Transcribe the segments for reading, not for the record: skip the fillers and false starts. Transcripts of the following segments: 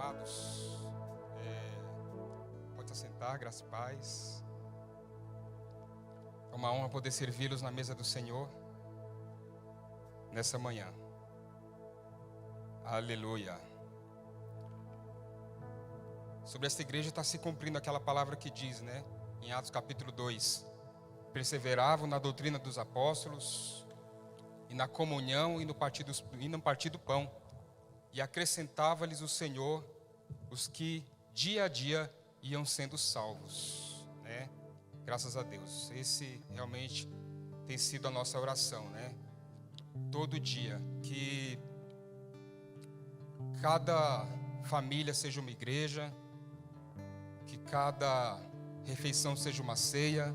Amados, pode se assentar, graça e paz. É uma honra poder servi-los na mesa do Senhor nessa manhã. Aleluia. Sobre esta igreja está se cumprindo aquela palavra que diz, né? Em Atos capítulo 2. Perseveravam na doutrina dos apóstolos, e na comunhão, e no partir do pão. E acrescentava-lhes o Senhor os que dia a dia iam sendo salvos, né? Graças a Deus. Esse realmente tem sido a nossa oração, né? Todo dia, que cada família seja uma igreja, que cada refeição seja uma ceia,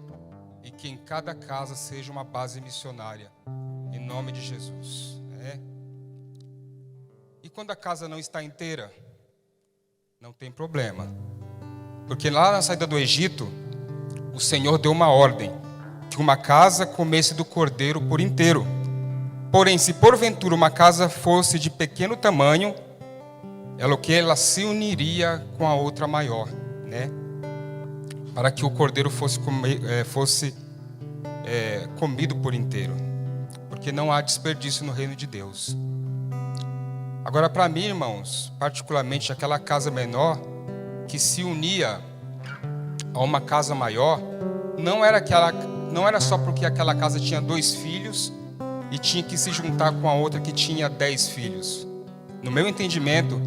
e que em cada casa seja uma base missionária, em nome de Jesus, né? E quando a casa não está inteira, não tem problema. Porque lá na saída do Egito, o Senhor deu uma ordem, que uma casa comesse do cordeiro por inteiro. Porém, se porventura uma casa fosse de pequeno tamanho, ela se uniria com a outra maior, né? Para que o cordeiro fosse comido por inteiro. Porque não há desperdício no reino de Deus. Agora, para mim, irmãos, particularmente aquela casa menor que se unia a uma casa maior, não era só porque aquela casa tinha 2 filhos e tinha que se juntar com a outra que tinha 10 filhos. No meu entendimento,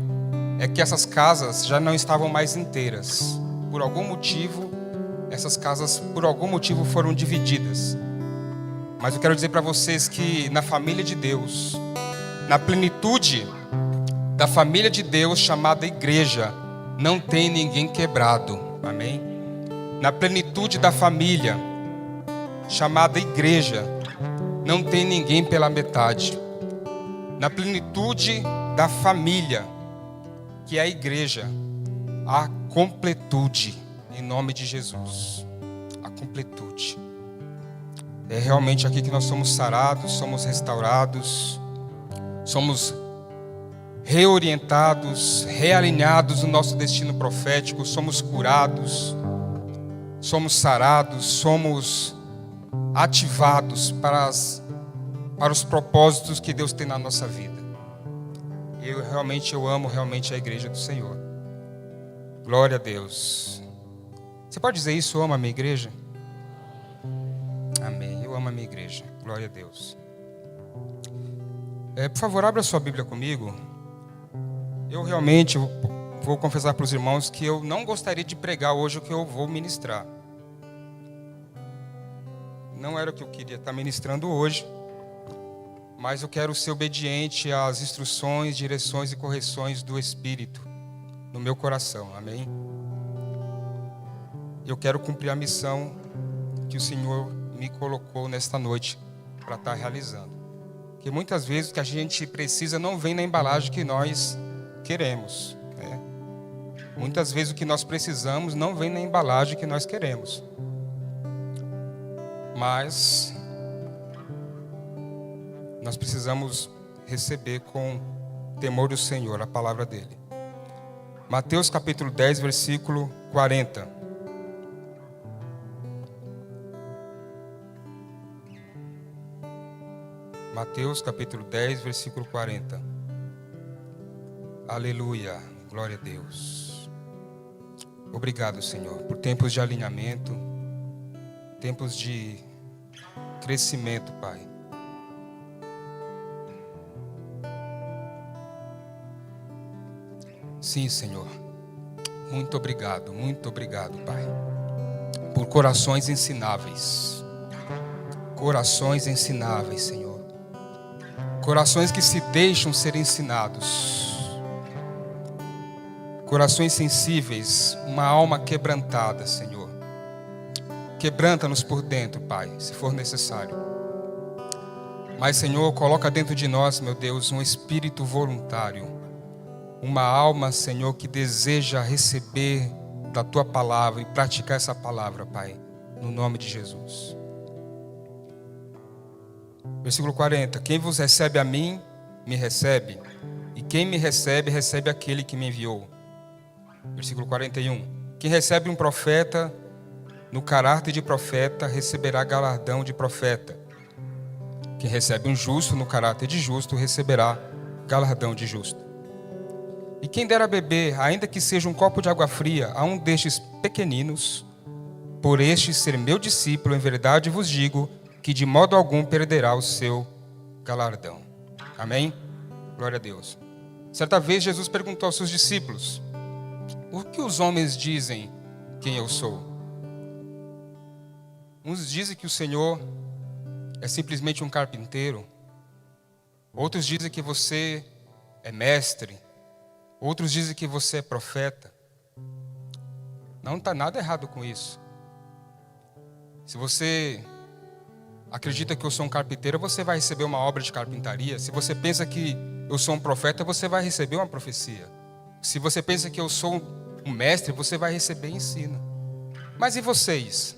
é que essas casas já não estavam mais inteiras. Por algum motivo, essas casas, por algum motivo, foram divididas. Mas eu quero dizer para vocês que na família de Deus, na plenitude da família de Deus chamada igreja, não tem ninguém quebrado, amém? Na plenitude da família chamada igreja, não tem ninguém pela metade. Na plenitude da família, que é a igreja, há completude, em nome de Jesus. A completude. É realmente aqui que nós somos sarados, somos restaurados, somos reorientados, realinhados no nosso destino profético, somos curados, somos sarados, somos ativados para os propósitos que Deus tem na nossa vida. Eu amo realmente a igreja do Senhor. Glória a Deus. Você pode dizer isso? Eu amo a minha igreja? Amém. Eu amo a minha igreja. Glória a Deus. Por favor, abra sua Bíblia comigo. Eu realmente vou confessar para os irmãos que eu não gostaria de pregar hoje o que eu vou ministrar. Não era o que eu queria estar ministrando hoje, mas eu quero ser obediente às instruções, direções e correções do Espírito no meu coração, amém? Eu quero cumprir a missão que o Senhor me colocou nesta noite para estar realizando. Porque muitas vezes o que a gente precisa não vem na embalagem que nós queremos, né? Muitas vezes o que nós precisamos não vem na embalagem que nós queremos. Mas nós precisamos receber com temor do Senhor a palavra dele. Mateus capítulo 10, versículo 40. Mateus capítulo 10, versículo 40. Aleluia, glória a Deus. Obrigado, Senhor, por tempos de alinhamento, tempos de crescimento, Pai. Sim, Senhor. Muito obrigado, Pai, por corações ensináveis. Corações ensináveis, Senhor. Corações que se deixam ser ensinados. Corações sensíveis, uma alma quebrantada, Senhor. Quebranta-nos por dentro, Pai, se for necessário. Mas, Senhor, coloca dentro de nós, meu Deus, um espírito voluntário. Uma alma, Senhor, que deseja receber da Tua palavra e praticar essa palavra, Pai, no nome de Jesus. Versículo 40. Quem vos recebe a mim, me recebe. E quem me recebe, recebe aquele que me enviou. Versículo 41. Quem recebe um profeta no caráter de profeta receberá galardão de profeta. Quem recebe um justo no caráter de justo receberá galardão de justo. E quem der a beber, ainda que seja um copo de água fria, a um destes pequeninos, por este ser meu discípulo, em verdade vos digo que de modo algum perderá o seu galardão. Amém? Glória a Deus. Certa vez Jesus perguntou aos seus discípulos: o que os homens dizem quem eu sou? Uns dizem que o Senhor é simplesmente um carpinteiro. Outros dizem que você é mestre. Outros dizem que você é profeta. Não está nada errado com isso. Se você acredita que eu sou um carpinteiro, você vai receber uma obra de carpintaria. Se você pensa que eu sou um profeta, você vai receber uma profecia. Se você pensa que eu sou um mestre, você vai receber ensino. Mas e vocês?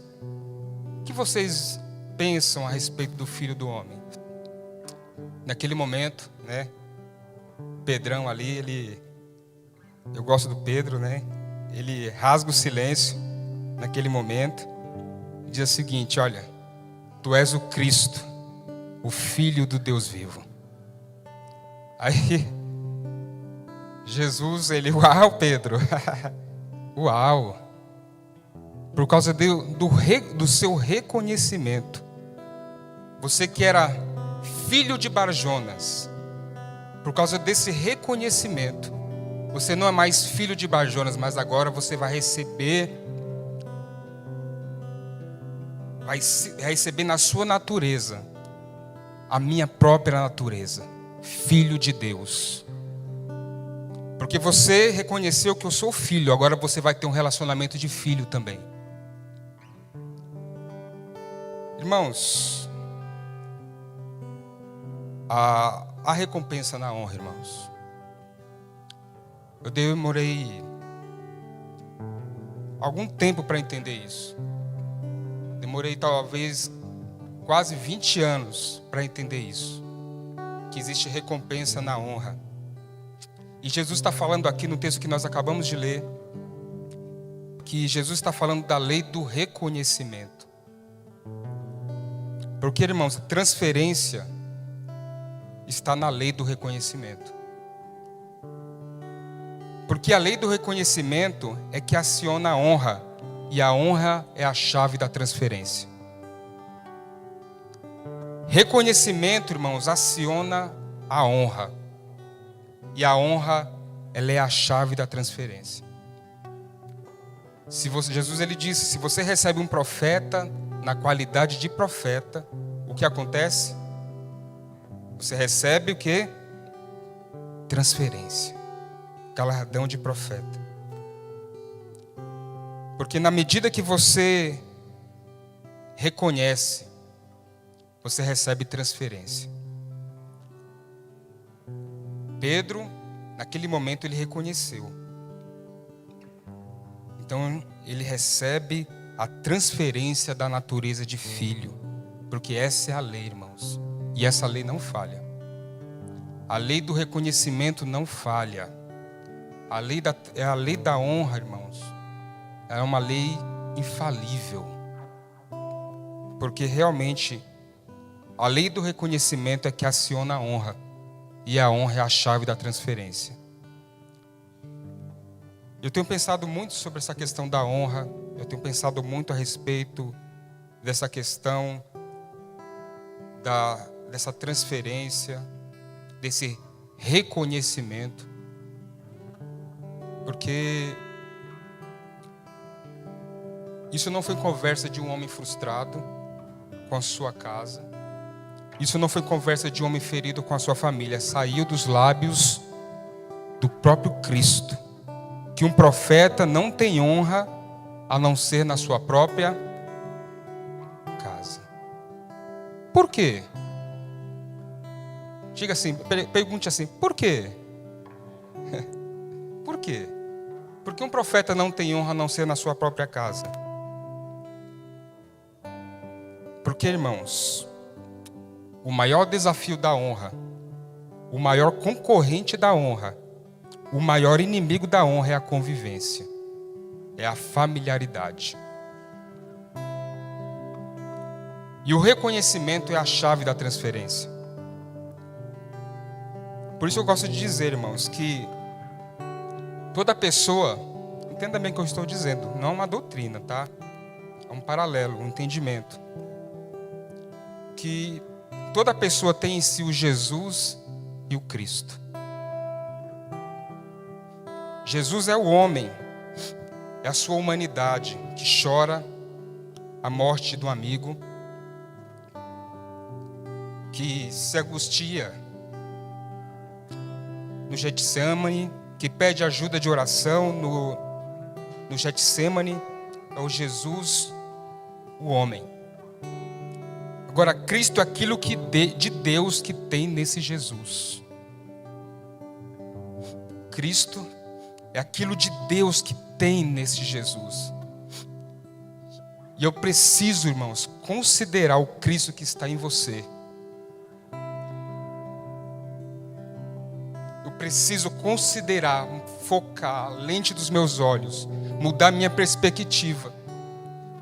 O que vocês pensam a respeito do Filho do Homem? Naquele momento, né? Pedrão ali, eu gosto do Pedro, né? Ele rasga o silêncio naquele momento e diz o seguinte: olha, tu és o Cristo, o Filho do Deus vivo. Aí Jesus, uau, Pedro, uau, por causa do seu reconhecimento, você que era filho de Bar-Jonas, por causa desse reconhecimento, você não é mais filho de Bar-Jonas, mas agora você vai receber na sua natureza, a minha própria natureza, filho de Deus. Porque você reconheceu que eu sou filho, agora você vai ter um relacionamento de filho também. Irmãos, a recompensa na honra, irmãos. Eu demorei algum tempo para entender isso. Demorei talvez quase 20 anos para entender isso. Que existe recompensa na honra. E Jesus está falando aqui no texto que nós acabamos de ler, que Jesus está falando da lei do reconhecimento. Porque, irmãos, a transferência está na lei do reconhecimento. Porque a lei do reconhecimento é que aciona a honra, e a honra é a chave da transferência. Reconhecimento, irmãos, aciona a honra. E a honra, ela é a chave da transferência. Jesus ele disse: se você recebe um profeta na qualidade de profeta, o que acontece? Você recebe o quê? Transferência. Galardão de profeta. Porque na medida que você reconhece, você recebe transferência. Pedro, naquele momento, ele reconheceu. Então, ele recebe a transferência da natureza de filho. Porque essa é a lei, irmãos. E essa lei não falha. A lei do reconhecimento não falha. É a lei da honra, irmãos. É uma lei infalível. Porque realmente, a lei do reconhecimento é que aciona a honra. E a honra é a chave da transferência. Eu tenho pensado muito sobre essa questão da honra. Eu tenho pensado muito a respeito dessa questão dessa transferência, desse reconhecimento. Porque isso não foi conversa de um homem frustrado com a sua casa. Isso não foi conversa de um homem ferido com a sua família. Saiu dos lábios do próprio Cristo. Que um profeta não tem honra a não ser na sua própria casa. Por quê? Diga assim, pergunte assim, por quê? Por quê? Porque um profeta não tem honra a não ser na sua própria casa. Porque, irmãos, o maior desafio da honra, o maior concorrente da honra, o maior inimigo da honra é a convivência, é a familiaridade. E o reconhecimento é a chave da transferência. Por isso eu gosto de dizer, irmãos, que toda pessoa, entenda bem o que eu estou dizendo, não é uma doutrina, tá? É um paralelo, um entendimento. Que toda pessoa tem em si o Jesus e o Cristo. Jesus é o homem, é a sua humanidade que chora a morte do amigo, que se angustia no Getsemane, que pede ajuda de oração no Getsemane. É o Jesus, o homem. Agora, Cristo é aquilo de Deus que tem nesse Jesus. Cristo é aquilo de Deus que tem nesse Jesus. E eu preciso, irmãos, considerar o Cristo que está em você. Eu preciso considerar, focar a lente dos meus olhos, mudar minha perspectiva.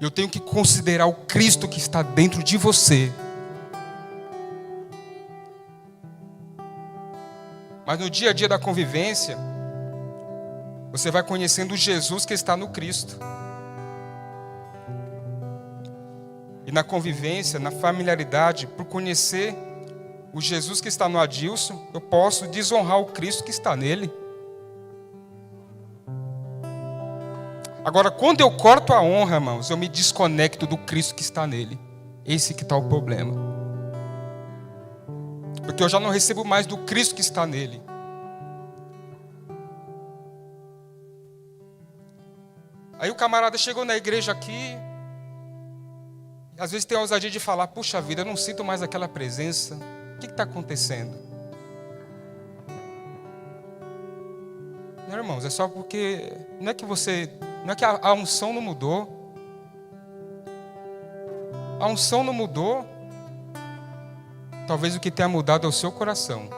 Eu tenho que considerar o Cristo que está dentro de você. Mas no dia a dia da convivência, você vai conhecendo o Jesus que está no Cristo. E na convivência, na familiaridade, por conhecer o Jesus que está no Adilson, eu posso desonrar o Cristo que está nele. Agora, quando eu corto a honra, irmãos, eu me desconecto do Cristo que está nele. Esse que está o problema. Porque eu já não recebo mais do Cristo que está nele. Aí o camarada chegou na igreja aqui, às vezes tem a ousadia de falar: puxa vida, eu não sinto mais aquela presença. O que está acontecendo? Não, irmãos, é só porque não é que a unção não mudou. A unção não mudou. Talvez o que tenha mudado é o seu coração.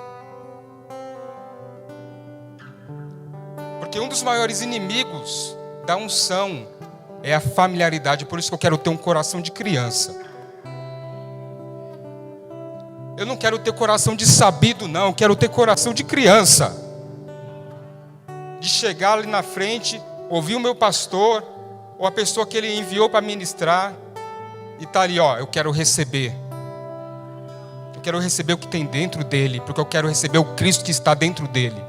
Porque um dos maiores inimigos da unção é a familiaridade. Por isso que eu quero ter um coração de criança. Eu não quero ter coração de sabido, não. Eu quero ter coração de criança. De chegar ali na frente, ouvir o meu pastor, ou a pessoa que ele enviou para ministrar, e tá ali, ó, eu quero receber. Eu quero receber o que tem dentro dele, porque eu quero receber o Cristo que está dentro dele.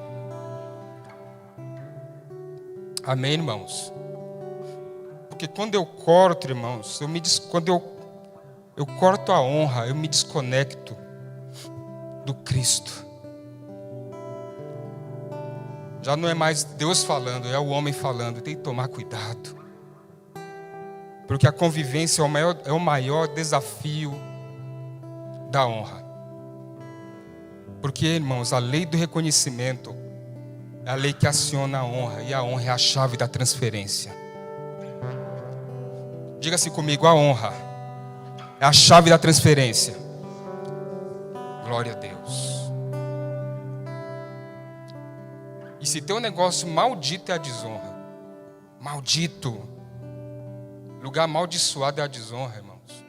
Amém, irmãos? Porque quando eu corto, irmãos, quando eu corto a honra, eu me desconecto do Cristo. Já não é mais Deus falando, é o homem falando. Tem que tomar cuidado. Porque a convivência é o maior desafio da honra. Porque, irmãos, a lei do reconhecimento é a lei que aciona a honra. E a honra é a chave da transferência. Diga-se comigo: a honra é a chave da transferência. Glória a Deus. E se tem um negócio maldito é a desonra. Maldito. Lugar amaldiçoado é a desonra, irmãos.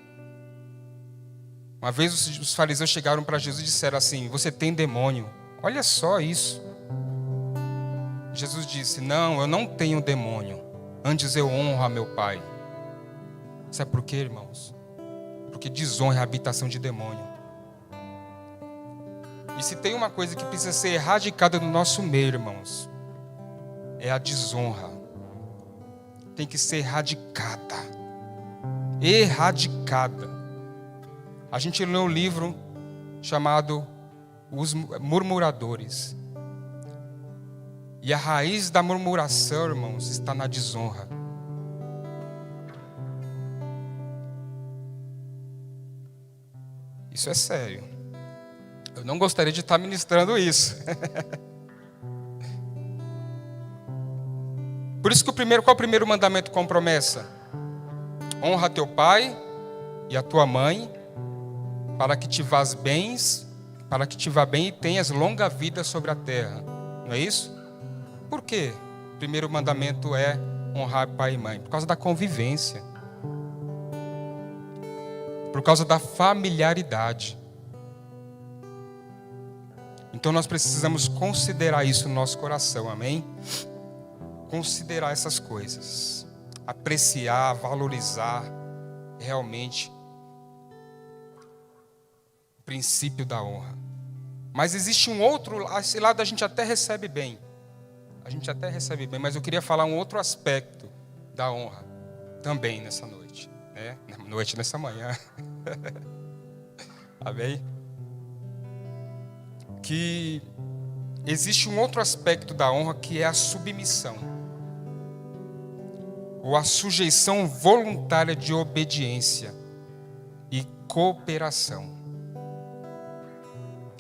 Uma vez os fariseus chegaram para Jesus e disseram assim: você tem demônio. Olha só isso. Jesus disse: não, eu não tenho demônio. Antes eu honro a meu Pai. Sabe por quê, irmãos? Porque desonra é a habitação de demônio. E se tem uma coisa que precisa ser erradicada no nosso meio, irmãos, é a desonra. Tem que ser erradicada. Erradicada. A gente leu um livro chamado Os Murmuradores. E a raiz da murmuração, irmãos, está na desonra. Isso é sério. Eu não gostaria de estar ministrando isso. Por isso que qual é o primeiro mandamento com promessa? Honra teu pai e a tua mãe, para que te vás bem e tenhas longa vida sobre a terra. Não é isso? Por quê? O primeiro mandamento é honrar pai e mãe. Por causa da convivência. Por causa da familiaridade. Então nós precisamos considerar isso no nosso coração, amém? Considerar essas coisas. Apreciar, valorizar realmente o princípio da honra. Mas existe um outro, esse lado a gente até recebe bem. Mas eu queria falar um outro aspecto da honra também nessa noite, né? Nessa manhã. Amém? Que existe um outro aspecto da honra que é a submissão. Ou a sujeição voluntária de obediência e cooperação.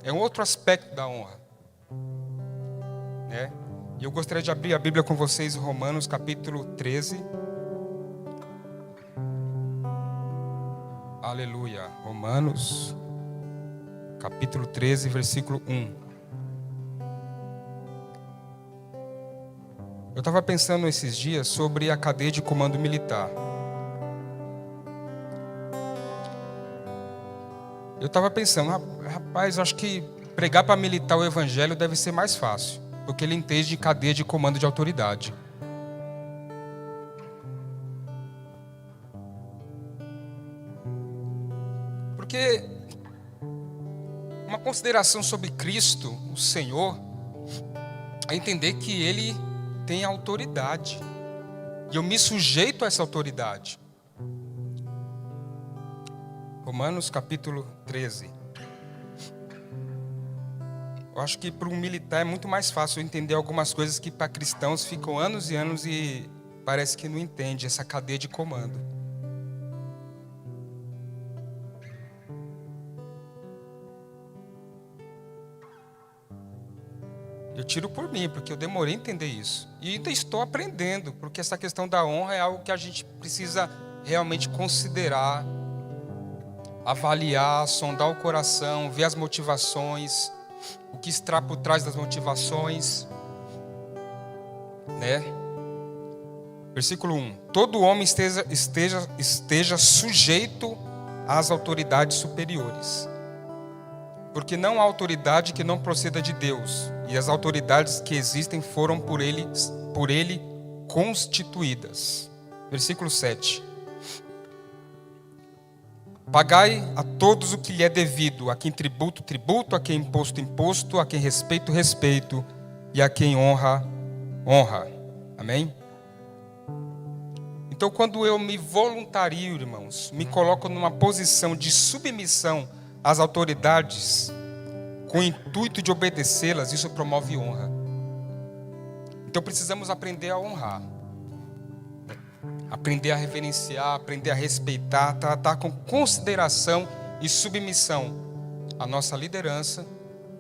É um outro aspecto da honra, né? E eu gostaria de abrir a Bíblia com vocês, Romanos capítulo 13. Aleluia. Romanos capítulo 13, versículo 1. Eu estava pensando esses dias sobre a cadeia de comando militar. Eu estava pensando, rapaz, acho que pregar para militar o evangelho deve ser mais fácil, porque ele entende de cadeia de comando de autoridade. Porque uma consideração sobre Cristo, o Senhor, é entender que Ele tem autoridade. E eu me sujeito a essa autoridade. Romanos capítulo 13. Eu acho que para um militar é muito mais fácil entender algumas coisas que para cristãos ficam anos e anos e parece que não entende essa cadeia de comando. Eu tiro por mim, porque eu demorei a entender isso. E ainda estou aprendendo, porque essa questão da honra é algo que a gente precisa realmente considerar, avaliar, sondar o coração, ver as motivações, o que está por trás das motivações, né? Versículo 1. Todo homem esteja sujeito às autoridades superiores. Porque não há autoridade que não proceda de Deus, e as autoridades que existem foram por ele constituídas. Versículo 7. Pagai a todos o que lhe é devido, a quem tributo, tributo, a quem imposto, imposto, a quem respeito, respeito, e a quem honra, honra. Amém? Então, quando eu me voluntario, irmãos, me coloco numa posição de submissão às autoridades, com o intuito de obedecê-las, isso promove honra. Então precisamos aprender a honrar, aprender a reverenciar, aprender a respeitar, tratar com consideração e submissão a nossa liderança,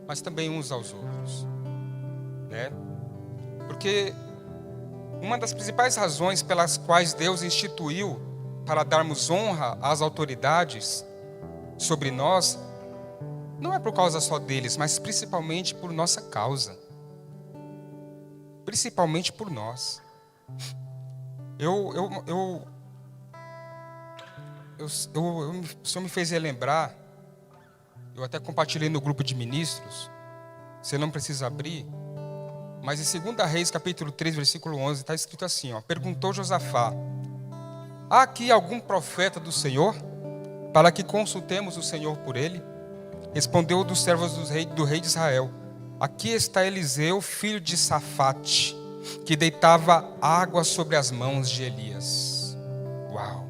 mas também uns aos outros, né? Porque uma das principais razões pelas quais Deus instituiu para darmos honra às autoridades sobre nós, não é por causa só deles, mas principalmente por nossa causa. Principalmente por nós. O Senhor me fez relembrar, eu até compartilhei no grupo de ministros, você não precisa abrir, mas em 2 Reis, capítulo 3, versículo 11, está escrito assim, ó, perguntou Josafá, há aqui algum profeta do Senhor, para que consultemos o Senhor por ele? Respondeu dos servos do rei de Israel, aqui está Eliseu, filho de Safate, que deitava água sobre as mãos de Elias. Uau!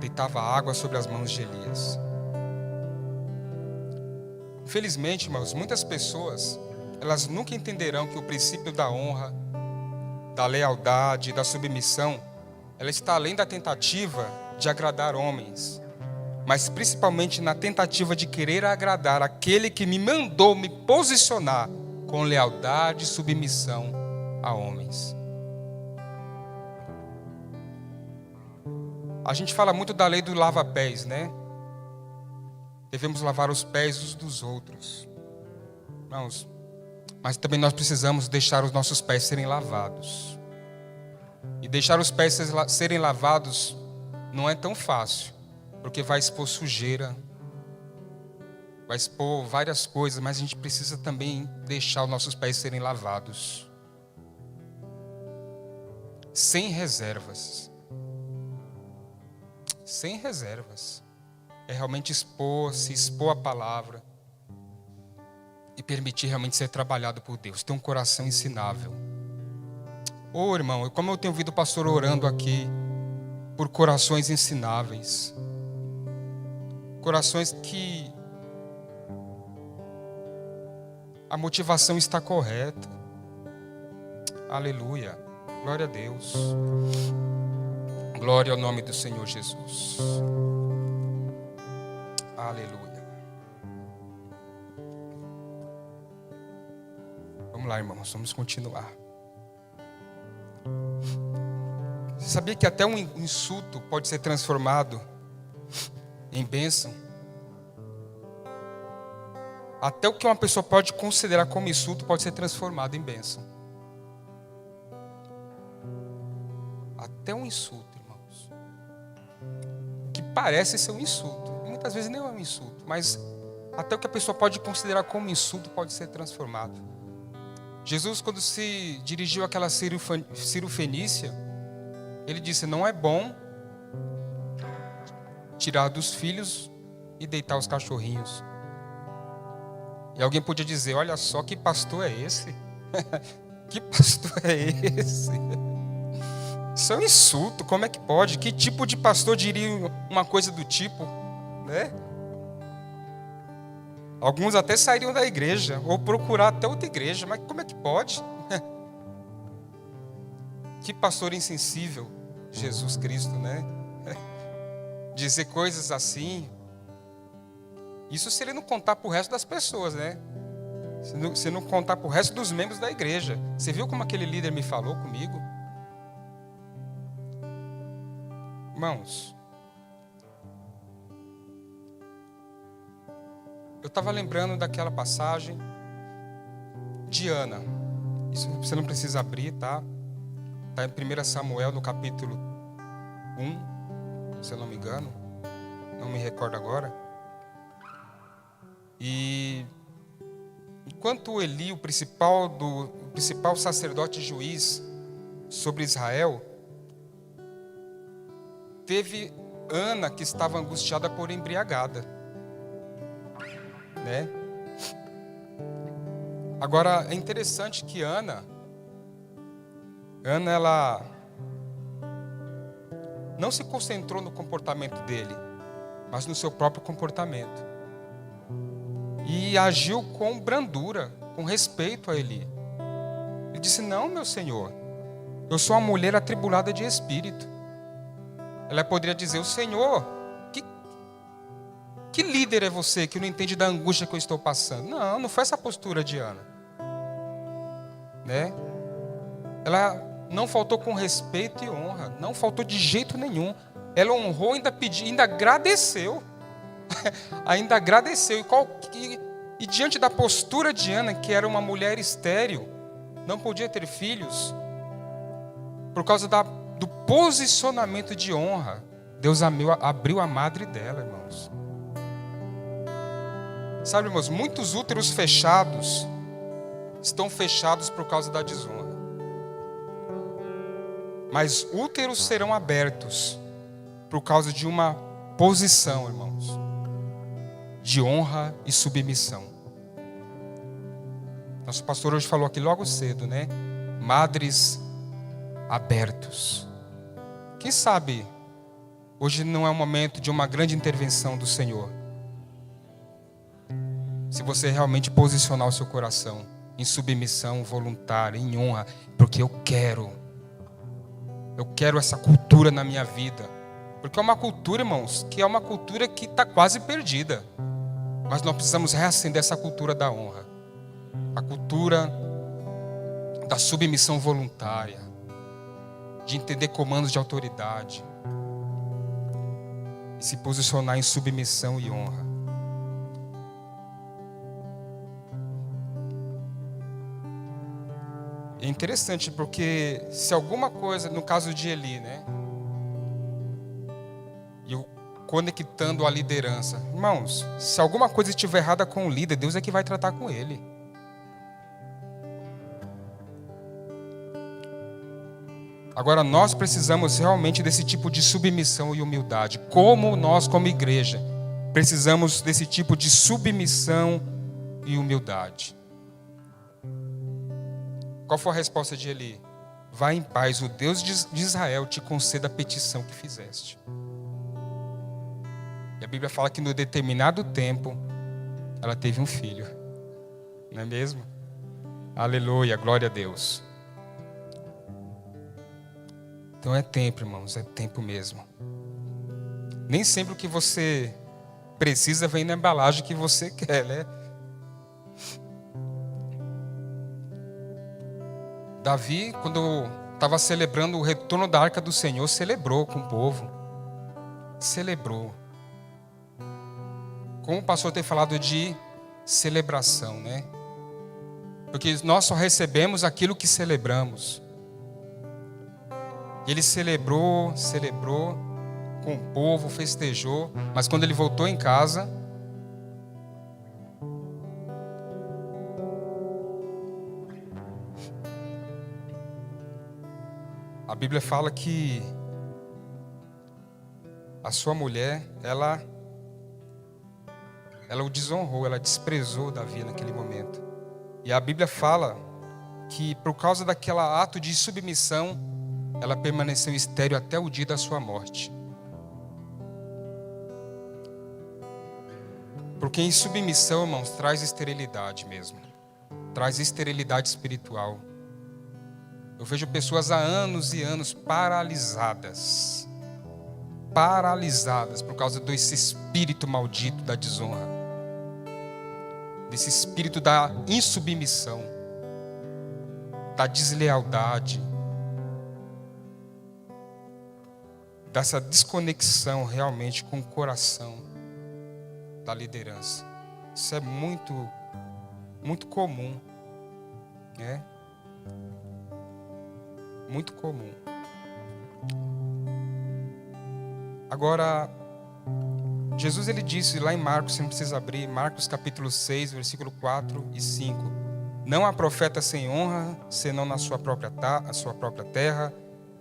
Deitava água sobre as mãos de Elias. Infelizmente, irmãos, muitas pessoas, elas nunca entenderão que o princípio da honra, da lealdade, da submissão, ela está além da tentativa de agradar homens, mas principalmente na tentativa de querer agradar aquele que me mandou me posicionar com lealdade e submissão a homens. A gente fala muito da lei do lava-pés, né? Devemos lavar os pés uns dos outros. Irmãos, Mas também nós precisamos deixar os nossos pés serem lavados. E deixar os pés serem lavados não é tão fácil, porque vai expor sujeira, vai expor várias coisas, mas a gente precisa também deixar os nossos pés serem lavados. Sem reservas. Sem reservas. É realmente se expor à palavra e permitir realmente ser trabalhado por Deus. Ter um coração ensinável. Ô irmão, como eu tenho ouvido o pastor orando aqui por corações ensináveis. Corações que a motivação está correta. Aleluia. Glória a Deus. Glória ao nome do Senhor Jesus. Aleluia. Vamos lá, irmãos, vamos continuar. Você sabia que até um insulto pode ser transformado em bênção? Até o que uma pessoa pode considerar como insulto pode ser transformado em bênção. Até um insulto, irmãos. Que parece ser um insulto. Muitas vezes não é um insulto, mas até o que a pessoa pode considerar como insulto pode ser transformado. Jesus, quando se dirigiu àquela Sírio-Fenícia, ele disse: não é bom tirar dos filhos e deitar os cachorrinhos. E alguém podia dizer: olha só, que pastor é esse? Que pastor é esse? Isso é um insulto, como é que pode? Que tipo de pastor diria uma coisa do tipo, né? Alguns até sairiam da igreja, ou procurar até outra igreja, mas como é que pode? Que pastor insensível, Jesus Cristo, né? Dizer coisas assim. Isso se ele não contar para o resto das pessoas, né? Se não contar para o resto dos membros da igreja. Você viu como aquele líder me falou comigo? Irmãos, eu estava lembrando daquela passagem de Ana. Isso você não precisa abrir, tá? Está em 1 Samuel, no capítulo 1, se eu não me engano. Não me recordo agora. E enquanto Eli, o principal sacerdote e juiz sobre Israel, teve Ana que estava angustiada por embriagada, né? Agora é interessante que Ana ela não se concentrou no comportamento dele, mas no seu próprio comportamento. E agiu com brandura, com respeito a Eli. Ele disse: não, meu senhor, eu sou uma mulher atribulada de espírito. Ela poderia dizer: o senhor, que líder é você que não entende da angústia que eu estou passando? Não foi essa a postura de Ana, né? Ela não faltou com respeito e honra, não faltou de jeito nenhum. Ela honrou, ainda pediu, ainda agradeceu. Ainda agradeceu. E diante da postura de Ana, que era uma mulher estéril, não podia ter filhos, por causa do posicionamento de honra, Deus abriu a madre dela, irmãos. Sabe, irmãos, muitos úteros fechados estão fechados por causa da desonra. Mas úteros serão abertos por causa de uma posição, irmãos, de honra e submissão. Nosso pastor hoje falou aqui logo cedo, né? Madres abertos. Quem sabe hoje não é o momento de uma grande intervenção do Senhor. Se você realmente posicionar o seu coração em submissão voluntária, em honra, porque eu quero essa cultura na minha vida. Porque é uma cultura, irmãos, que é uma cultura que está quase perdida. Mas nós precisamos reacender essa cultura da honra. A cultura da submissão voluntária. De entender comandos de autoridade. E se posicionar em submissão e honra. É interessante porque se alguma coisa, no caso de Eli, né? E eu conectando a liderança. Irmãos, se alguma coisa estiver errada com o líder, Deus é que vai tratar com ele. Agora, nós precisamos realmente desse tipo de submissão e humildade. Como nós, como igreja, precisamos desse tipo de submissão e humildade. Qual foi a resposta de Eli? Vá em paz, o Deus de Israel te conceda a petição que fizeste. E a Bíblia fala que no determinado tempo, ela teve um filho. Não é mesmo? Aleluia, glória a Deus. Então é tempo, irmãos, é tempo mesmo. Nem sempre o que você precisa vem na embalagem que você quer, né? Davi, quando estava celebrando o retorno da Arca do Senhor, celebrou com o povo. Celebrou. Como o pastor tem falado de celebração, né? Porque nós só recebemos aquilo que celebramos. Ele celebrou com o povo, festejou, mas quando ele voltou em casa, a Bíblia fala que a sua mulher, ela o desonrou, ela desprezou Davi naquele momento. E a Bíblia fala que por causa daquele ato de submissão, ela permaneceu estéril até o dia da sua morte. Porque em submissão, irmãos, traz esterilidade mesmo. Traz esterilidade espiritual. Eu vejo pessoas há anos e anos paralisadas. Paralisadas por causa desse espírito maldito da desonra. Desse espírito da insubmissão. Da deslealdade. Dessa desconexão realmente com o coração da liderança. Isso é muito, muito comum, né? Muito comum. Agora, Jesus ele disse lá em Marcos, você não precisa abrir, Marcos capítulo 6, versículo 4 e 5. Não há profeta sem honra, senão na sua própria terra,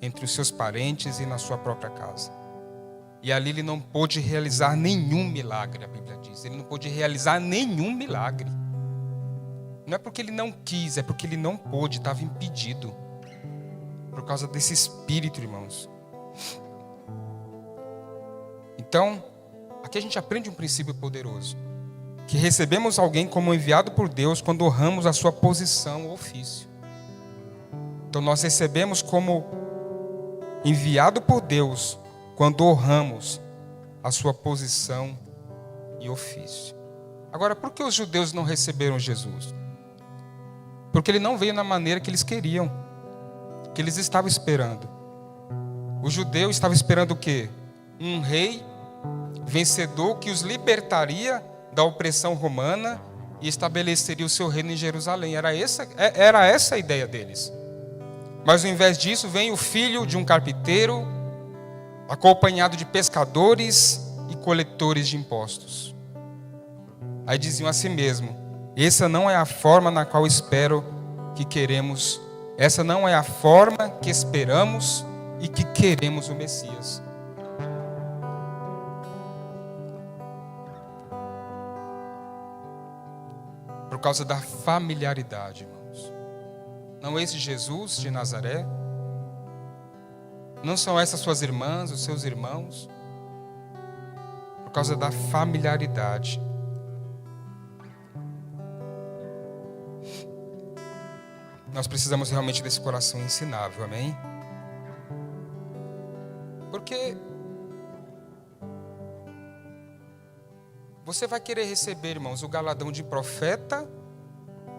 entre os seus parentes e na sua própria casa. E ali ele não pôde realizar nenhum milagre, a Bíblia diz. Ele não pôde realizar nenhum milagre. Não é porque ele não quis, é porque ele não pôde, estava impedido. Por causa desse espírito, irmãos. Então, aqui a gente aprende um princípio poderoso. Que recebemos alguém como enviado por Deus quando honramos a sua posição ou ofício. Então nós recebemos como enviado por Deus quando honramos a sua posição e ofício. Agora, por que os judeus não receberam Jesus? Porque ele não veio na maneira que eles queriam, que eles estavam esperando. O judeu estava esperando o quê? Um rei vencedor que os libertaria da opressão romana e estabeleceria o seu reino em Jerusalém. Era essa a ideia deles. Mas ao invés disso, vem o filho de um carpinteiro, acompanhado de pescadores e coletores de impostos. Aí diziam a si mesmo: essa não é a forma na qual espero que queremos, essa não é a forma que esperamos e que queremos o Messias. Por causa da familiaridade, irmãos. Não é esse Jesus de Nazaré? Não são essas suas irmãs, os seus irmãos? Por causa da familiaridade. Nós precisamos realmente desse coração ensinável, amém? Porque você vai querer receber, irmãos, o galardão de profeta,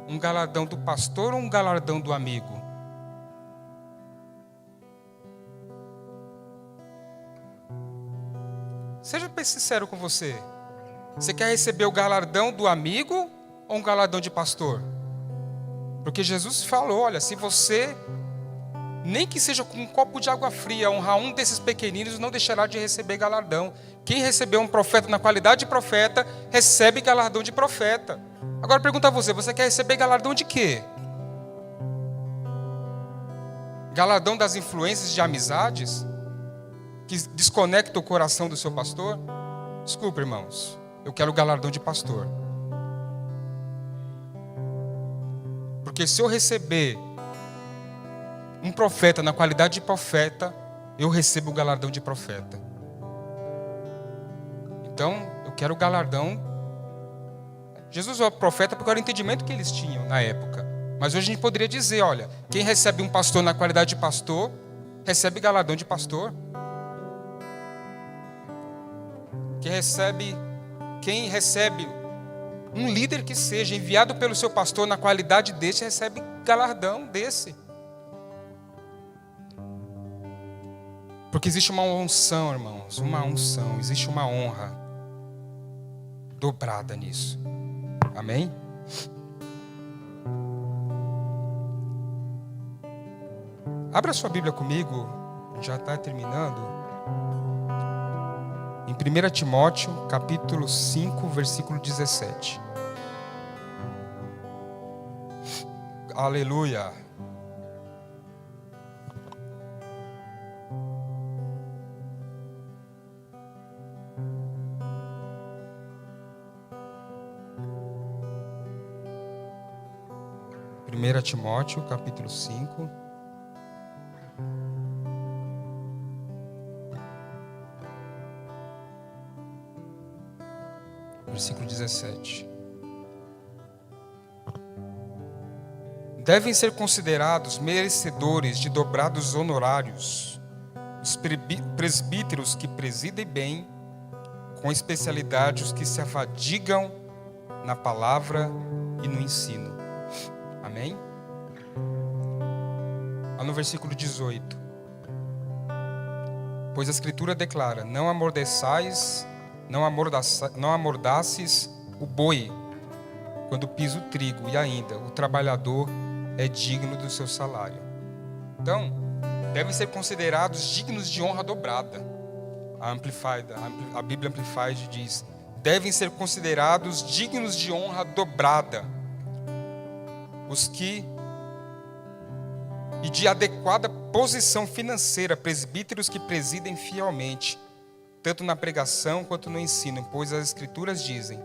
um galardão do pastor ou um galardão do amigo? Seja bem sincero com você. Você quer receber o galardão do amigo ou um galardão de pastor? Porque Jesus falou, olha, se você, nem que seja com um copo de água fria, honrar um desses pequeninos, não deixará de receber galardão. Quem recebeu um profeta na qualidade de profeta, recebe galardão de profeta. Agora pergunta a você, você quer receber galardão de quê? Galardão das influências de amizades? Que desconecta o coração do seu pastor? Desculpa, irmãos, eu quero o galardão de pastor. Porque se eu receber um profeta na qualidade de profeta, eu recebo o galardão de profeta. Então, eu quero o galardão. Jesus é o profeta porque era o entendimento que eles tinham na época. Mas hoje a gente poderia dizer, olha, quem recebe um pastor na qualidade de pastor, recebe galardão de pastor. Quem recebe um líder que seja enviado pelo seu pastor na qualidade desse, recebe galardão desse. Porque existe uma unção, irmãos, uma unção, existe uma honra dobrada nisso. Amém? Abra sua Bíblia comigo, já está terminando. Em 1 Timóteo, capítulo 5, versículo 17. Aleluia. Primeira Timóteo, capítulo 5. Versículo 17. Devem ser considerados merecedores de dobrados honorários os presbíteros que presidem bem, com especialidade os que se afadigam na palavra e no ensino. Amém? Lá no versículo 18. Pois a Escritura declara, não amordaces o boi quando pisa o trigo, e ainda o trabalhador é digno do seu salário. Então, devem ser considerados dignos de honra dobrada. A Bíblia Amplified diz, devem ser considerados dignos de honra dobrada e de adequada posição financeira, presbíteros que presidem fielmente, tanto na pregação quanto no ensino, pois as Escrituras dizem,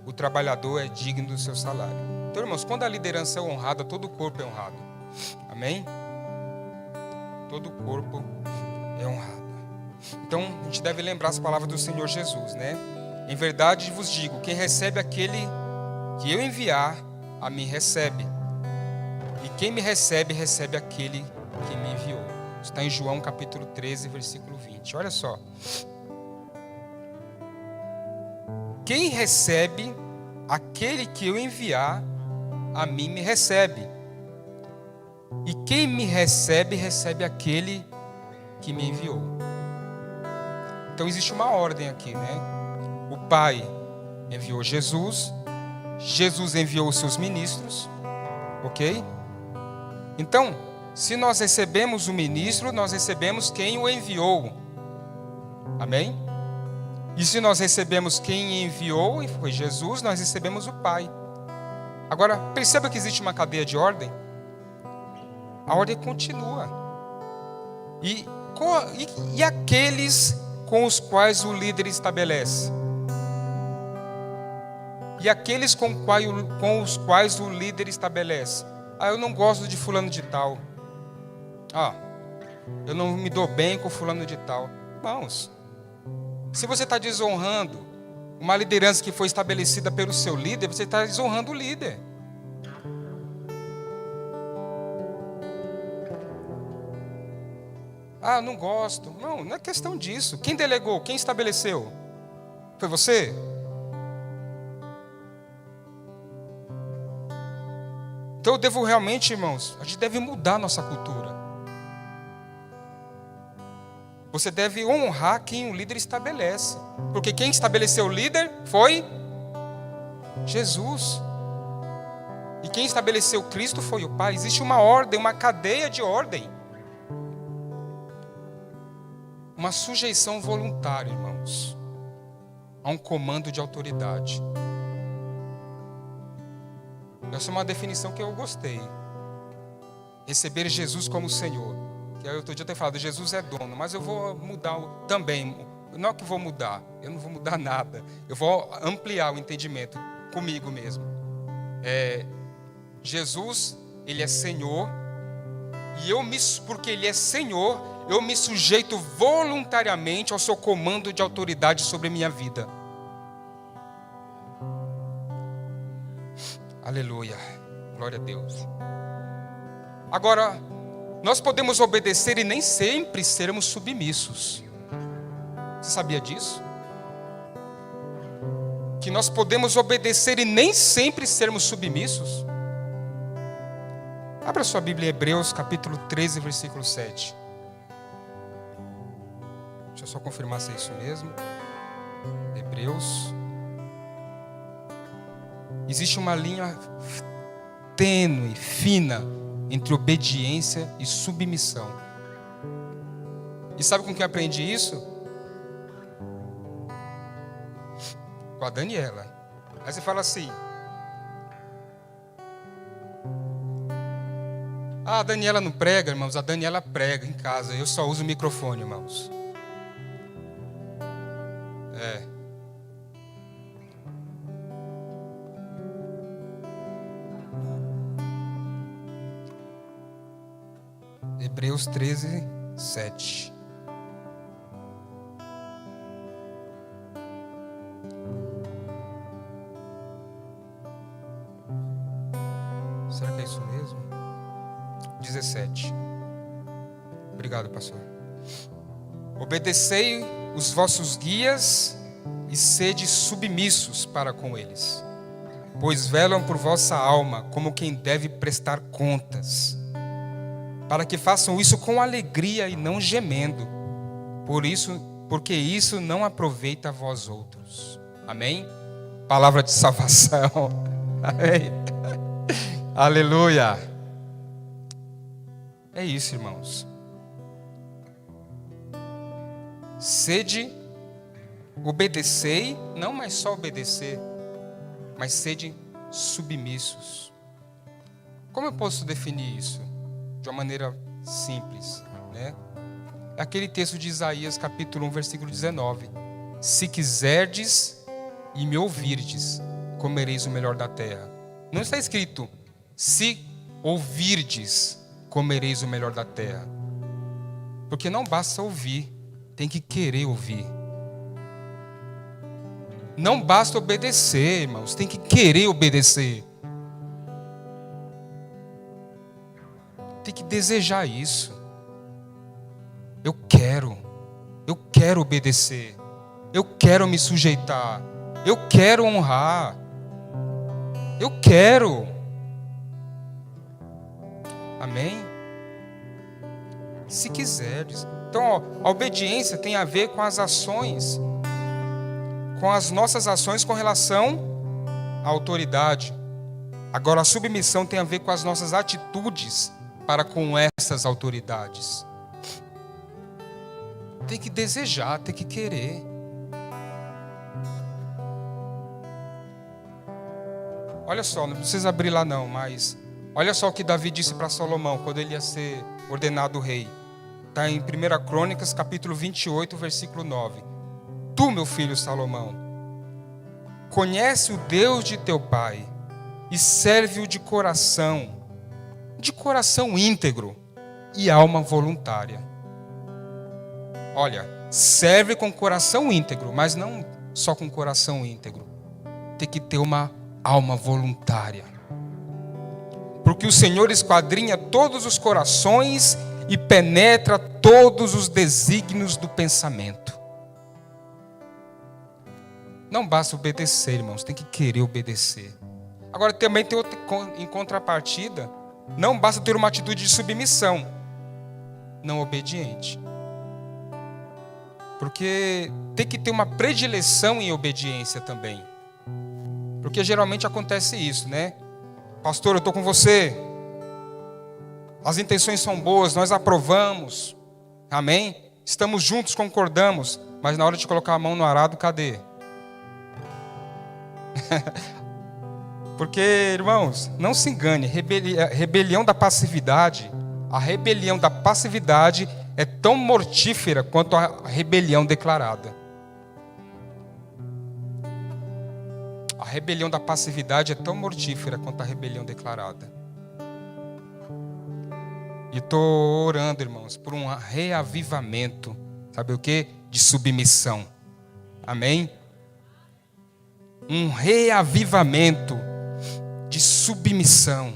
o trabalhador é digno do seu salário. Então, irmãos, quando a liderança é honrada, todo o corpo é honrado. Amém? Todo o corpo é honrado. Então, a gente deve lembrar as palavras do Senhor Jesus, né? Em verdade vos digo, quem recebe aquele que eu enviar, a mim recebe. E quem me recebe, recebe aquele que me enviou. Está em João capítulo 13, versículo 20. Olha só. Quem recebe aquele que eu enviar, a mim me recebe. E quem me recebe, recebe aquele que me enviou. Então existe uma ordem aqui, né? O Pai enviou Jesus, Jesus enviou os seus ministros, ok? Então, se nós recebemos o ministro, nós recebemos quem o enviou. Amém? E se nós recebemos quem enviou, e foi Jesus, nós recebemos o Pai. Agora, perceba que existe uma cadeia de ordem. A ordem continua. E aqueles com os quais o líder estabelece? E aqueles com os quais o líder estabelece? Eu não gosto de fulano de tal. Eu não me dou bem com fulano de tal. Irmãos, se você está desonrando uma liderança que foi estabelecida pelo seu líder, você está desonrando o líder. Não gosto. Não é questão disso. Quem delegou? Quem estabeleceu? Foi você? Então eu devo realmente, irmãos, a gente deve mudar a nossa cultura. Você deve honrar quem o líder estabelece. Porque quem estabeleceu o líder foi Jesus. E quem estabeleceu Cristo foi o Pai. Existe uma ordem, uma cadeia de ordem. Uma sujeição voluntária, irmãos, a um comando de autoridade. Essa é uma definição que eu gostei. Receber Jesus como Senhor. Que eu outro dia ter falado, Jesus é dono, mas eu vou mudar também. Não é que vou mudar, eu não vou mudar nada. Eu vou ampliar o entendimento comigo mesmo. Jesus, Ele é Senhor, e porque Ele é Senhor, eu me sujeito voluntariamente ao seu comando de autoridade sobre a minha vida. Aleluia, glória a Deus. Agora, nós podemos obedecer e nem sempre sermos submissos. Você sabia disso? Que nós podemos obedecer e nem sempre sermos submissos? Abra sua Bíblia em Hebreus, capítulo 13, versículo 7. Deixa eu só confirmar se é isso mesmo. Hebreus. Existe uma linha tênue, fina, entre obediência e submissão. E sabe com quem eu aprendi isso? Com a Daniela. Aí você fala assim: a Daniela não prega, irmãos. A Daniela prega em casa. Eu só uso o microfone, irmãos. Hebreus 13, 7. Será que é isso mesmo? 17. Obrigado, pastor. Obedecei os vossos guias e sede submissos para com eles, pois velam por vossa alma como quem deve prestar contas, para que façam isso com alegria e não gemendo, porque isso não aproveita a vós outros. Amém? Palavra de salvação. Amém. Aleluia. É isso, irmãos. Sede, obedecei, não mais só obedecer, mas sede submissos. Como eu posso definir isso? De uma maneira simples, né? É aquele texto de Isaías, capítulo 1, versículo 19. Se quiserdes e me ouvirdes, comereis o melhor da terra. Não está escrito, se ouvirdes, comereis o melhor da terra. Porque não basta ouvir, tem que querer ouvir. Não basta obedecer, irmãos, tem que querer obedecer. Tem que desejar isso. Eu quero obedecer. Eu quero me sujeitar. Eu quero honrar. Eu quero. Amém? Se quiseres. Então, a obediência tem a ver com as ações, com as nossas ações com relação à autoridade. Agora, a submissão tem a ver com as nossas atitudes para com essas autoridades. Tem que desejar, tem que querer. Olha só, não precisa abrir lá não, mas olha só o que Davi disse para Salomão quando ele ia ser ordenado rei. Está em 1 Crônicas, capítulo 28, versículo 9. Tu, meu filho Salomão, conhece o Deus de teu pai e serve-o de coração íntegro e alma voluntária. Olha, serve com coração íntegro, mas não só com coração íntegro. Tem que ter uma alma voluntária. Porque o Senhor esquadrinha todos os corações e penetra todos os desígnios do pensamento. Não basta obedecer, irmãos, tem que querer obedecer. Agora também tem outra, em contrapartida, não basta ter uma atitude de submissão, não obediente. Porque tem que ter uma predileção em obediência também. Porque geralmente acontece isso, né? Pastor, eu estou com você. As intenções são boas, nós aprovamos. Amém? Estamos juntos, concordamos. Mas na hora de colocar a mão no arado, cadê? Porque, irmãos, não se engane. Rebelião da passividade. A rebelião da passividade é tão mortífera quanto a rebelião declarada. A rebelião da passividade é tão mortífera quanto a rebelião declarada. E estou orando, irmãos, por um reavivamento. Sabe o quê? De submissão. Amém? Um reavivamento de submissão.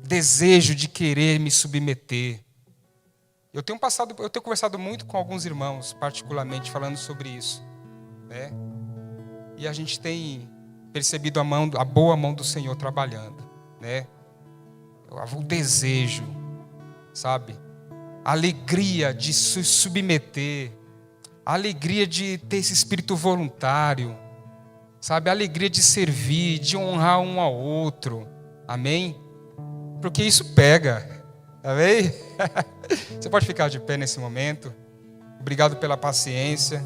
Desejo de querer me submeter. Eu tenho conversado muito com alguns irmãos, particularmente, falando sobre isso, né? E a gente tem percebido a boa mão do Senhor trabalhando, né? O desejo, sabe? A alegria de se submeter, a alegria de ter esse espírito voluntário, sabe? A alegria de servir, de honrar um ao outro, amém? Porque isso pega, amém? Você pode ficar de pé nesse momento. Obrigado pela paciência.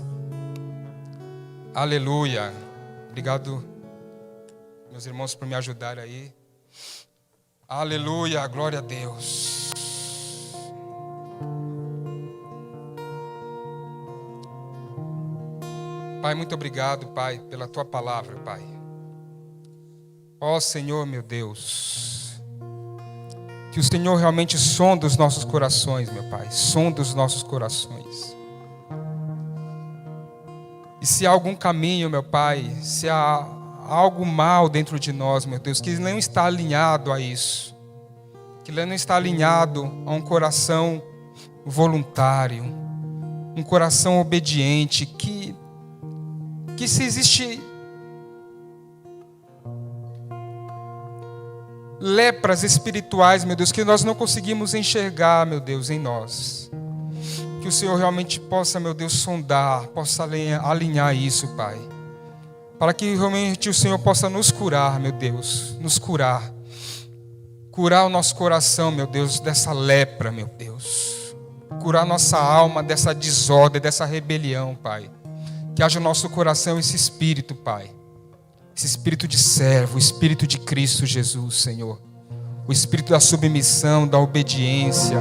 Aleluia. Obrigado, meus irmãos, por me ajudar aí. Aleluia, glória a Deus. Pai, muito obrigado, Pai, pela Tua palavra, Pai. Ó Senhor, meu Deus, que o Senhor realmente sonda os nossos corações, meu Pai, sonda os nossos corações. E se há algum caminho, meu Pai, se há algo mal dentro de nós, meu Deus, que não está alinhado a isso, que não está alinhado a um coração voluntário, um coração obediente, que se existe lepras espirituais, meu Deus, que nós não conseguimos enxergar, meu Deus, em nós. Que o Senhor realmente possa, meu Deus, sondar, possa alinhar isso, Pai. Para que realmente o Senhor possa nos curar, meu Deus, nos curar. Curar o nosso coração, meu Deus, dessa lepra, meu Deus. Curar nossa alma dessa desordem, dessa rebelião, Pai. Que haja no nosso coração esse espírito, Pai. Esse espírito de servo, o espírito de Cristo Jesus, Senhor. O espírito da submissão, da obediência,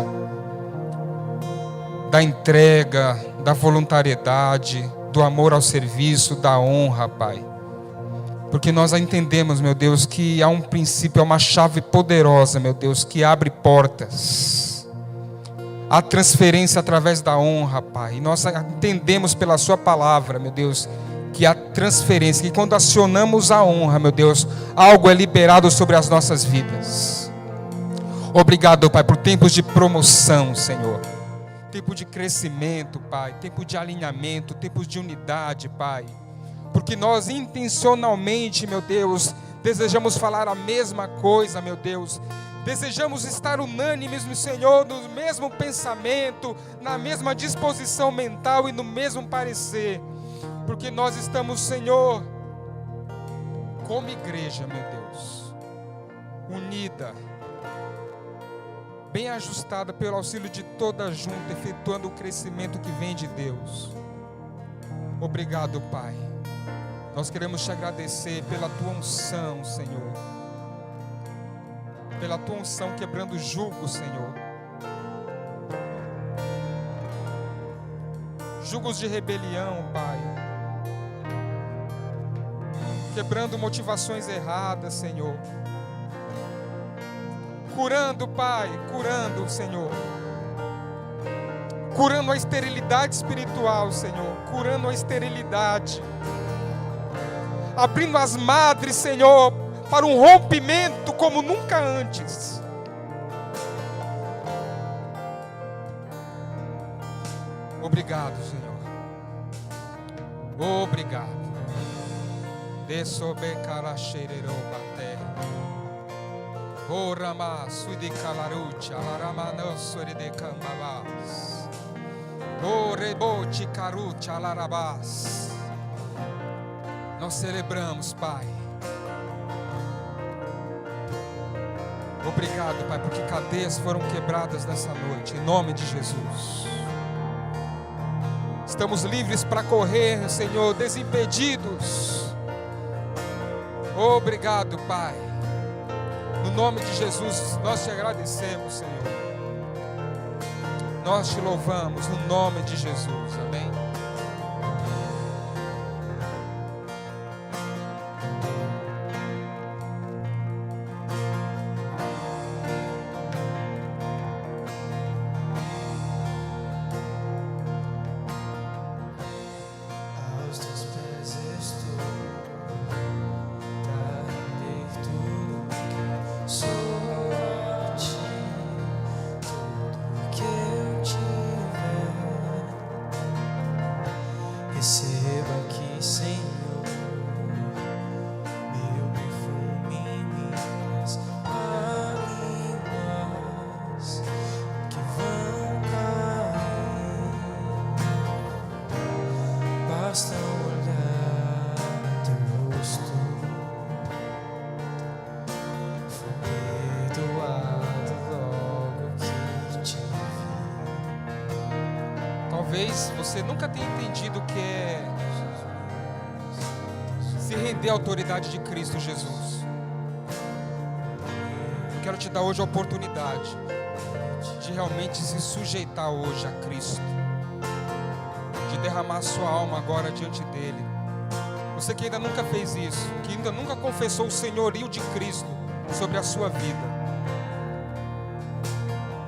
da entrega, da voluntariedade, do amor ao serviço, da honra, Pai. Porque nós entendemos, meu Deus, que há um princípio, há uma chave poderosa, meu Deus, que abre portas. Há transferência através da honra, Pai. E nós entendemos pela Sua palavra, meu Deus, que há transferência, que quando acionamos a honra, meu Deus, algo é liberado sobre as nossas vidas. Obrigado, Pai, por tempos de promoção, Senhor. Tempo de crescimento, Pai. Tempo de alinhamento, tempos de unidade, Pai. Porque nós intencionalmente, meu Deus, desejamos falar a mesma coisa, meu Deus. Desejamos estar unânimes no Senhor, no mesmo pensamento, na mesma disposição mental e no mesmo parecer. Porque nós estamos, Senhor, como igreja, meu Deus, unida, bem ajustada pelo auxílio de toda junta, efetuando o crescimento que vem de Deus. Obrigado, Pai. Nós queremos te agradecer pela Tua unção, Senhor. Pela Tua unção quebrando o jugo, Senhor. Jugos de rebelião, Pai. Quebrando motivações erradas, Senhor. Curando, Pai, curando, Senhor. Curando a esterilidade espiritual, Senhor. Curando a esterilidade. Abrindo as madres, Senhor, para um rompimento como nunca antes. Obrigado, Senhor. Obrigado. Desobe calacheiro bater. O rama sudi calarucha, alarama no suri de cambavas. O rebote carucha, alarabás. Nós celebramos, Pai. Obrigado, Pai, porque cadeias foram quebradas nessa noite, em nome de Jesus. Estamos livres para correr, Senhor, desimpedidos. Obrigado, Pai. No nome de Jesus, nós te agradecemos, Senhor. Nós te louvamos, no nome de Jesus. Amém. Receba aqui, Senhor, meu perfume, minhas lágrimas que vão cair. Basta olhar teu rosto, fui perdoado logo que te vi. Talvez você nunca tenha entendido o que é se render à autoridade de Cristo Jesus. Eu quero te dar hoje a oportunidade de realmente se sujeitar hoje a Cristo, de derramar sua alma agora diante dele. Você que ainda nunca fez isso, que ainda nunca confessou o senhorio de Cristo sobre a sua vida.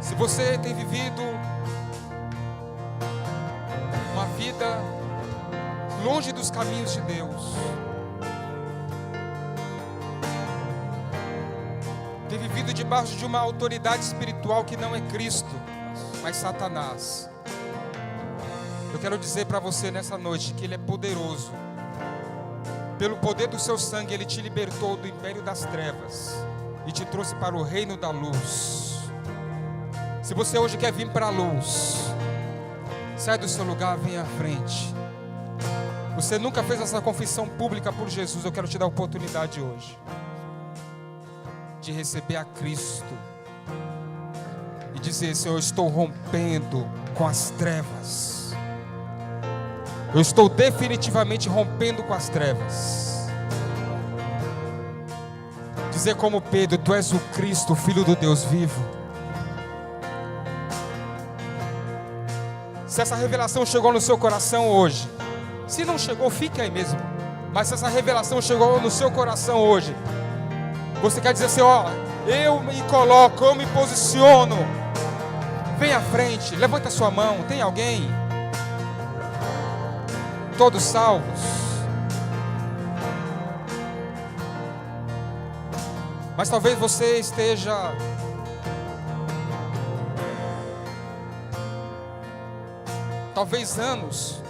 Se você tem vivido uma vida longe dos caminhos de Deus, tem vivido debaixo de uma autoridade espiritual que não é Cristo, mas Satanás, eu quero dizer para você nessa noite que Ele é poderoso. Pelo poder do seu sangue Ele te libertou do império das trevas e te trouxe para o reino da luz. Se você hoje quer vir para a luz, sai do seu lugar, vem à frente. Você nunca fez essa confissão pública por Jesus. Eu quero te dar a oportunidade hoje de receber a Cristo e dizer: Senhor, eu estou rompendo com as trevas. Eu estou definitivamente rompendo com as trevas. Dizer como Pedro: Tu és o Cristo, o Filho do Deus vivo. Se essa revelação chegou no seu coração hoje, se não chegou, fique aí mesmo. Mas se essa revelação chegou no seu coração hoje, você quer dizer assim: ó, eu me coloco, eu me posiciono. Vem à frente, levanta sua mão. Tem alguém? Todos salvos? Mas talvez você esteja anos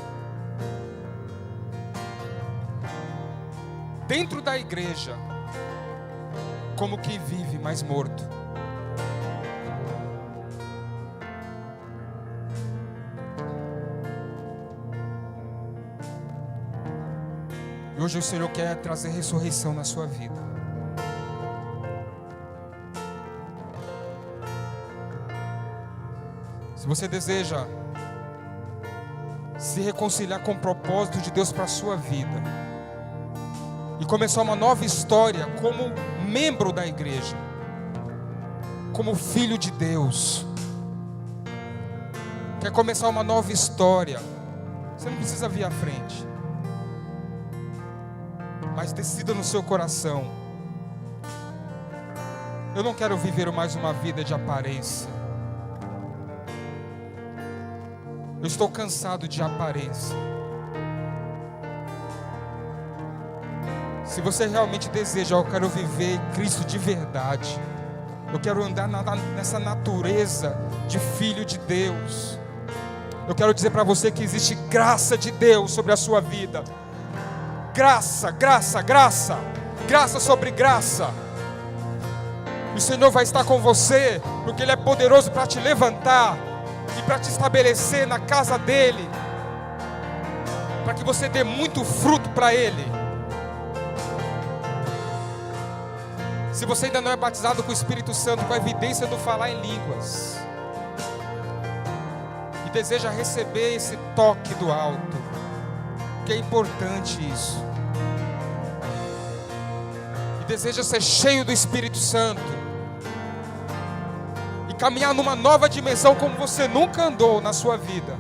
dentro da igreja, como quem vive, mas morto. E hoje o Senhor quer trazer ressurreição na sua vida. Se você deseja se reconciliar com o propósito de Deus para a sua vida e começar uma nova história como membro da igreja, como filho de Deus, quer começar uma nova história, você não precisa vir à frente, mas decida no seu coração: eu não quero viver mais uma vida de aparência. Eu estou cansado de aparência. Se você realmente deseja: eu quero viver Cristo de verdade, eu quero andar nessa natureza de filho de Deus, eu quero dizer para você que existe graça de Deus sobre a sua vida. Graça, graça, graça, graça sobre graça. O Senhor vai estar com você, porque Ele é poderoso para te levantar e para te estabelecer na casa dEle, para que você dê muito fruto para Ele. Se você ainda não é batizado com o Espírito Santo, com a evidência do falar em línguas, e deseja receber esse toque do alto, que é importante isso, e deseja ser cheio do Espírito Santo, e caminhar numa nova dimensão como você nunca andou na sua vida,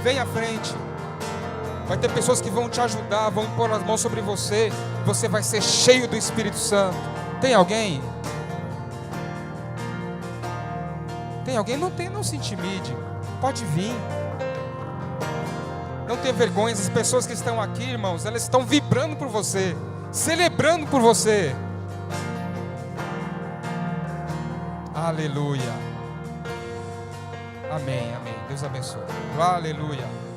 vem à frente. Vai ter pessoas que vão te ajudar, vão impor as mãos sobre você. Você vai ser cheio do Espírito Santo. Tem alguém? Tem alguém? Não tem, não se intimide. Pode vir. Não tenha vergonha. As pessoas que estão aqui, irmãos, elas estão vibrando por você, celebrando por você. Aleluia. Amém, amém. Deus abençoe. Aleluia.